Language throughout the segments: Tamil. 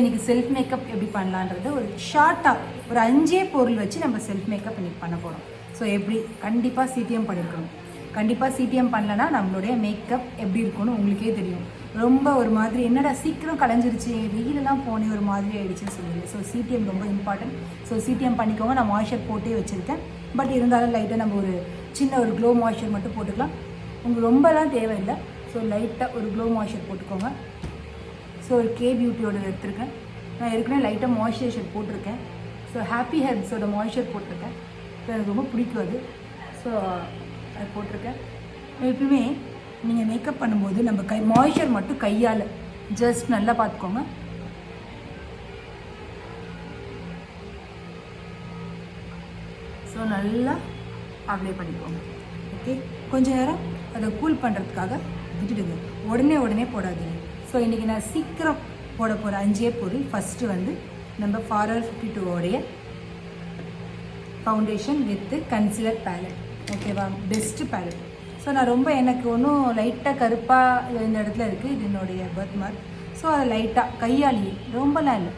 இன்றைக்கி செல்ஃப் மேக்கப் எப்படி பண்ணலான்றது ஒரு ஷார்ட்டாக ஒரு 5 பொருள் வச்சு நம்ம செல்ஃப் மேக்கப் இன்றைக்கி பண்ண போகிறோம். ஸோ எப்படி கண்டிப்பாக சிடிஎம் பண்ணியிருக்கணும். கண்டிப்பாக சிடிஎம் பண்ணலன்னா நம்மளுடைய மேக்கப் எப்படி இருக்கும்னு உங்களுக்கே தெரியும். ரொம்ப ஒரு மாதிரி என்னடா சீக்கிரம் கலைஞ்சிருச்சு, வெயிலெல்லாம் போனே ஒரு மாதிரி ஆகிடுச்சுன்னு சொல்லுங்கள். ஸோ சிடிஎம் ரொம்ப இம்பார்ட்டன்ட். ஸோ சிடிஎம் பண்ணிக்கோங்க. நான் மாய்ஸ்சர் போட்டே வச்சுருக்கேன். பட் இருந்தாலும் லைட்டாக நம்ம ஒரு சின்ன ஒரு க்ளோ மாய்ஸ்சர் மட்டும் போட்டுக்கலாம். உங்களுக்கு ரொம்பலாம் தேவையில்லை. ஸோ லைட்டாக ஒரு க்ளோ மாய்ஸ்சர் போட்டுக்கோங்க. ஸோ ஒரு கே பியூட்டியோட எடுத்திருக்கேன். நான் ஏற்கனவே லைட்டாக மாய்ஸ்சரைசர் போட்டிருக்கேன். ஸோ ஹாப்பி ஹெர்ப்ஸோட மாய்ஸ்சர் போட்டிருக்கேன். ஸோ எனக்கு ரொம்ப பிடிக்கும் அது. ஸோ அது போட்டிருக்கேன். எப்பவுமே நீங்கள் மேக்கப் பண்ணும்போது நம்ம மாய்ஸ்சர் மட்டும் கையால் ஜஸ்ட் நல்லா பார்த்துக்கோங்க. ஸோ நல்லா அப்ளை பண்ணிக்கோங்க. ஓகே, கொஞ்சம் நேரம் அதை கூல் பண்ணுறதுக்காக விட்டுடுங்க. உடனே போடாதீங்க. ஸோ இன்றைக்கி நான் சீக்கிரம் போட போகிற 5 பொருள். ஃபஸ்ட்டு வந்து நம்ம forever 52 foundation with concealer palette. ஓகேவா, பெஸ்ட்டு பேலட். ஸோ நான் ரொம்ப எனக்கு ஒன்றும் லைட்டாக கருப்பாக இந்த இடத்துல இருக்குது. இது என்னுடைய பர்த் மார்க். ஸோ அதை லைட்டாக கையாளி ரொம்பலாம் இல்லை,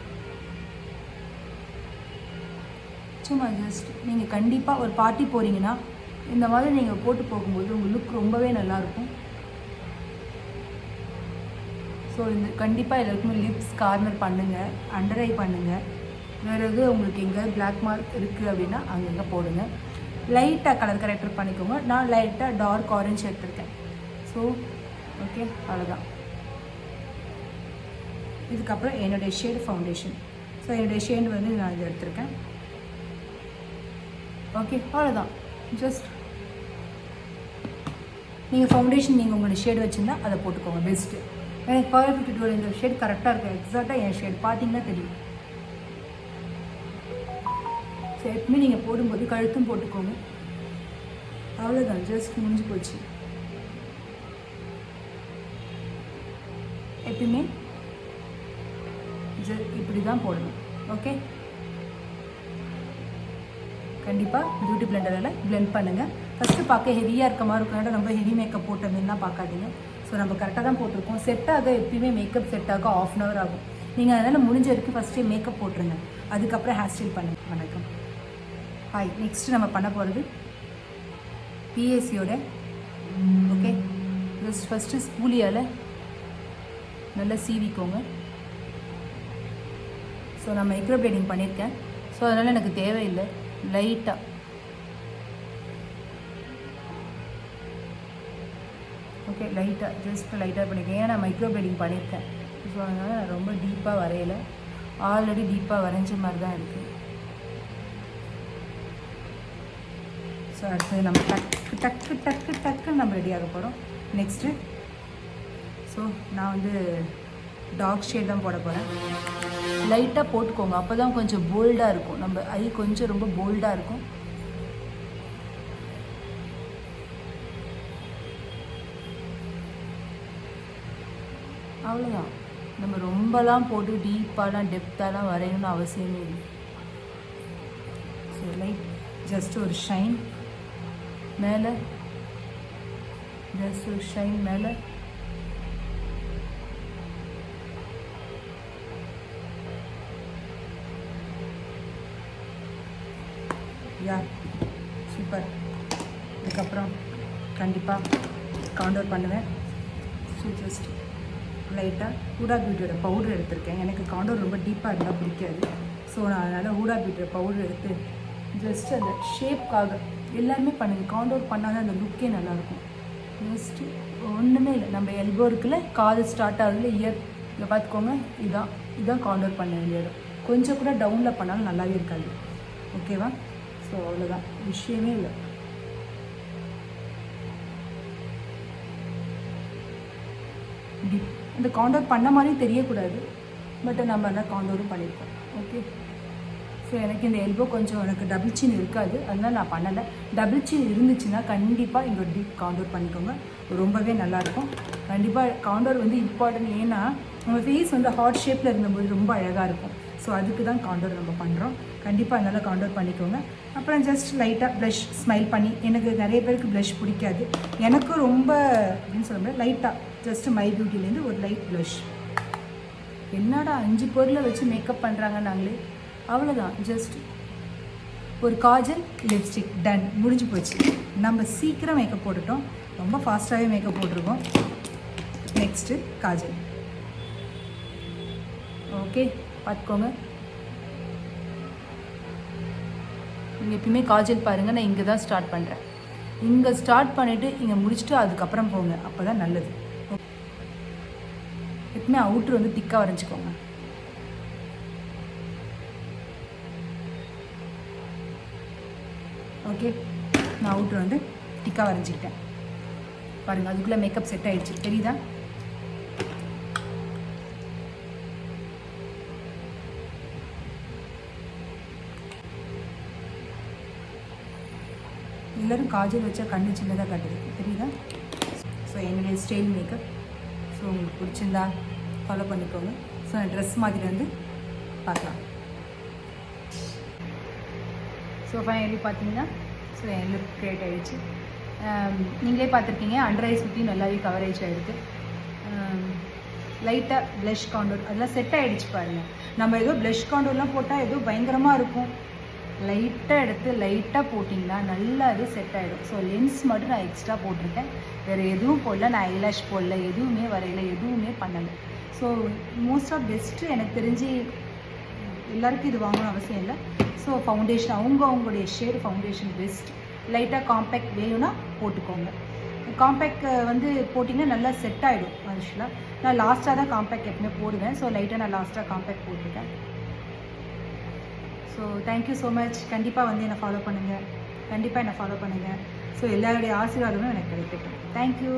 சும்மா ஜஸ்ட் நீங்கள் கண்டிப்பாக ஒரு பார்ட்டி போகிறீங்கன்னா இந்த மாதிரி நீங்கள் போட்டு போகும்போது உங்கள் லுக் ரொம்பவே நல்லாயிருக்கும். ஸோ இந்த கண்டிப்பாக எல்லாருக்குமே லிப்ஸ் கார்னர் பண்ணுங்கள், அண்டர் ஐ பண்ணுங்கள். வேறு எது உங்களுக்கு எங்கே பிளாக் மார்க் இருக்குது அப்படின்னா அங்கங்கே போடுங்க. லைட்டாக கலர் கரெக்டர் பண்ணிக்கோங்க. நான் லைட்டாக டார்க் ஆரஞ்சு எடுத்துருக்கேன். ஸோ ஓகே, அவ்வளோதான். இதுக்கப்புறம் என்னுடைய ஷேடு ஃபவுண்டேஷன். ஸோ என்னுடைய ஷேடு வந்து நான் இது எடுத்திருக்கேன். ஓகே, அவ்வளோதான். ஜஸ்ட் நீங்கள் ஃபவுண்டேஷன் நீங்கள் உங்களோட ஷேடு வச்சுருந்தா அதை போட்டுக்கோங்க. பெஸ்ட்டு. எனக்கு ஃபார்எவர் 52 இந்த ஷேட் கரெக்டாக இருக்குது. எக்ஸாக்டாக என் ஷேட் பார்த்தீங்கன்னா தெரியும். ஸோ எப்பவுமே நீங்கள் போடும்போது கழுத்தும் போட்டுக்கோங்க. அவ்வளோதான், ஜஸ்ட் முடிஞ்சு போச்சு. எப்பயுமே இப்படி தான் போடணும். ஓகே, கண்டிப்பாக பியூட்டி பிளெண்டரில் பிளெண்ட் பண்ணுங்கள். ஃபஸ்ட்டு பார்க்க ஹெவியாக இருக்க மாதிரி இருக்கனால ரொம்ப ஹெவி மேக்கப் போட்ட மாரிலாம் பார்க்காதீங்க. ஸோ நம்ம கரெக்டாக தான் போட்டிருக்கோம். செட்டாக எப்பயுமே மேக்கப் செட்டாக 1/2 hour ஆகும். நீங்கள் அதனால் முடிஞ்ச வரைக்கும் ஃபஸ்ட்டே மேக்கப் போட்டுருங்க. அதுக்கப்புறம் ஹேர் ஸ்டைல் பண்ணுங்க. வணக்கம். ஹாய். நெக்ஸ்ட்டு நம்ம பண்ண போகிறது பிஎஸ்சியோட. ஓகே, ஜஸ்ட் ஃபஸ்ட்டு ஸ்பூலியால் நல்லா சீவிக்கோங்க. ஸோ நான் மைக்ரோ பிளேடிங் பண்ணியிருக்கேன். ஸோ அதனால் எனக்கு தேவையில்லை. லைட்டாக ஓகே, லைட்டாக ஜஸ்ட் லைட்டாக பண்ணியிருக்கேன். ஏன்னா நான் மைக்ரோ பிளேடிங் பண்ணியிருக்கேன். ஸோ அதனால் நான் ரொம்ப டீப்பாக வரையலை. ஆல்ரெடி டீப்பாக வரைஞ்ச மாதிரி தான் இருக்குது. ஸோ அடுத்தது நம்ம டக்கு நம்ம ரெடி ஆக போகிறோம். நெக்ஸ்ட்டு ஸோ நான் வந்து டார்க் ஷேட் தான் போட போகிறேன். லைட்டாக போட்டுக்கோங்க. அப்போ தான் கொஞ்சம் போல்டாக இருக்கும். நம்ம ஐ கொஞ்சம் ரொம்ப போல்டாக இருக்கும். அவ்வளோதான். நம்ம ரொம்பலாம் போட்டு டீப்பாலாம் டெப்த்தாலாம் வரையணும்னு அவசியமே இல்லை. ஸோ லைட் ஜஸ்ட் ஒரு ஷைன் மேலே, ஜஸ்ட் ஒரு ஷைன் மேலே. யா, சூப்பர். இதுக்கப்புறம் கண்டிப்பாக காண்டோர் பண்ணுவேன். ஸோ ஜஸ்ட் லைட்டாக ஹூடா பியூட்டியோட பவுடர் எடுத்திருக்கேன். எனக்கு காண்டோர் ரொம்ப டீப்பாக இருந்தால் பிடிக்காது. ஸோ நான் அதனால் ஹூடா பியூட்டியோட பவுடர் எடுத்து ஜஸ்ட் அந்த ஷேப்காக எல்லாருமே பண்ணுங்கள். காண்டோர் பண்ணால் தான் அந்த லுக்கே நல்லாயிருக்கும். ஜஸ்ட்டு ஒன்றுமே இல்லை. நம்ம எல்போ இருக்குல்ல, காது ஸ்டார்ட் ஆகுதுல, இயர் இங்கே பார்த்துக்கோங்க. இதுதான் காண்டோர் பண்ண வேண்டிய இடம். கொஞ்சம் கூட டவுனில் பண்ணாலும் நல்லாவே இருக்காது. ஓகேவா? ஸோ அவ்வளோதான், விஷயமே இல்லை. இந்த காண்டோர் பண்ண மாதிரி தெரியக்கூடாது. பட் நம்ம எல்லாம் காண்டோரும் பண்ணியிருக்கோம். ஓகே, ஸோ எனக்கு இந்த எல்போ கொஞ்சம் எனக்கு டபுள் சின் இருக்காது, அதனால் நான் பண்ணலை. டபுள் சின் இருந்துச்சுன்னா கண்டிப்பாக இங்கே டீப் காண்டோர் பண்ணிக்கோங்க. ரொம்பவே நல்லாயிருக்கும். கண்டிப்பாக காண்டோர் வந்து இம்பார்ட்டன்ட். ஏன்னா நம்ம ஃபேஸ் வந்து ஹார்ட் ஷேப்பில் இருந்தபோது ரொம்ப அழகாக இருக்கும். ஸோ அதுக்கு தான் காண்டோர் நம்ம பண்ணுறோம். கண்டிப்பாக அதனால் காண்டோர் பண்ணிக்கோங்க. அப்புறம் ஜஸ்ட் லைட்டாக ப்ளஷ் ஸ்மைல் பண்ணி, எனக்கு நிறைய பேருக்கு ப்ளஷ் பிடிக்காது, எனக்கும் ரொம்ப அப்படின்னு சொல்ல முடியாது, லைட்டாக ஜஸ்ட்டு மை பியூட்டிலேருந்து ஒரு லைட் ப்ளஷ் என்னடா 5 பொருளை வச்சு மேக்கப் பண்ணுறாங்க நாங்களே. அவ்வளோதான், ஜஸ்ட் ஒரு காஜல், லிப்ஸ்டிக், டன், முடிஞ்சு போச்சு. நம்ம சீக்கிரம் மேக்கப் போட்டுட்டோம், ரொம்ப ஃபாஸ்ட்டாகவே மேக்கப் போட்டிருக்கோம். நெக்ஸ்ட்டு காஜல். ஓகே, பார்த்துக்கோங்க. நீங்கள் எப்பயுமே காஜல் பாருங்கள், நான் இங்கே தான் ஸ்டார்ட் பண்ணுறேன். இங்கே ஸ்டார்ட் பண்ணிவிட்டு இங்கே முடிச்சுட்டு அதுக்கப்புறம் போங்க, அப்போ தான் நல்லது. எப்பவுமே அவுட்ரு வந்து திக்காக வரைஞ்சிக்கோங்க. ஓகே, நான் அவுட்ரு வந்து திக்காக வரைஞ்சிக்கிட்டேன் பாருங்கள். அதுக்குள்ளே மேக்கப் செட் ஆகிடுச்சு, தெரியுதா? எல்லோரும் காஜல் வச்சா கண்ணு சின்னதாக காட்டுது, தெரியுதா? ஸோ என்னுடைய ஸ்டைல் மேக்கப். ஸோ உங்களுக்கு பிடிச்சிருந்தா ஃபாலோ பண்ணிக்கோங்க. ஸோ நான் ட்ரெஸ் மாதிரி வந்து பார்க்கலாம். ஸோ ஃபைனலி பார்த்தீங்கன்னா ஸோ என் லுக் க்ரியேட் ஆகிடுச்சு. நீங்களே பார்த்துருக்கீங்க, அண்டர் ஐ சுற்றி நல்லாவே கவரேஜ் ஆகிருக்கு. லைட்டாக ப்ளஷ் காண்டூர் அதெல்லாம் செட் ஆகிடுச்சு பாருங்கள். நம்ம ஏதோ ப்ளஷ் காண்டூர்லாம் போட்டால் ஏதோ பயங்கரமாக இருக்கும். லைட்டாக எடுத்து லைட்டாக போட்டிங்கன்னா நல்லாவே செட் ஆகிடும். ஸோ லென்ஸ் மட்டும் நான் எக்ஸ்ட்ரா போட்டிருக்கேன், வேறு எதுவும் போடல. நான் ஐலாஷ் போடல, எதுவுமே வரையில, எதுவுமே பண்ணலை. ஸோ மோஸ்ட் ஆஃப் பெஸ்ட்டு எனக்கு தெரிஞ்சு எல்லாருக்கும் இது வாங்கணும் அவசியம் இல்லை. ஸோ ஃபவுண்டேஷன் அவங்களுடைய ஷேடு ஃபவுண்டேஷன் பெஸ்ட். லைட்டாக காம்பேக்ட் வேணும்னா போட்டுக்கோங்க. காம்பேக்ட் வந்து போட்டிங்கன்னா நல்லா செட் ஆகிடும். ஆக்சுவலாக நான் லாஸ்ட்டாக தான் காம்பேக்ட் எப்பவுமே போடுவேன். ஸோ லைட்டாக நான் லாஸ்ட்டாக காம்பேக்ட் போட்டிருக்கேன். So thank you so much. கண்டிப்பாக வந்து என்னை ஃபாலோ பண்ணுங்கள், கண்டிப்பாக என்னை ஃபாலோ பண்ணுங்கள். ஸோ எல்லாருடைய ஆசீர்வாதமும் எனக்கு கிடைக்கட்டும். தேங்க்யூ.